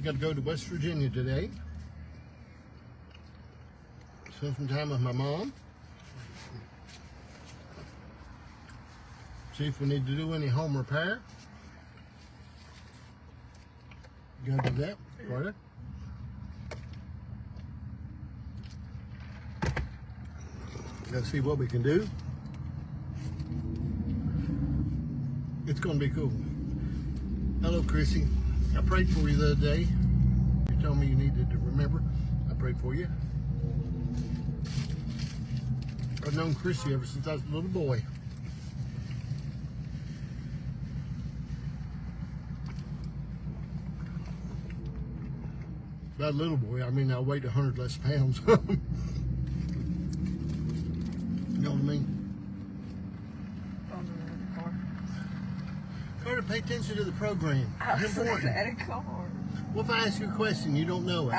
got to go to West Virginia today. Spend some time with my mom. See if we need to do any home repair. Gotta do that, Carter. Gotta see what we can do. It's gonna be cool. Hello, Chrissy. I prayed for you the other day. You told me you needed to remember. I prayed for you. I've known Chrissy ever since I was a little boy. By little boy, I mean I weighed 100 less pounds. You know what I mean? Carter, pay attention to the program. I was looking at a car. What if I ask you a question you don't know it?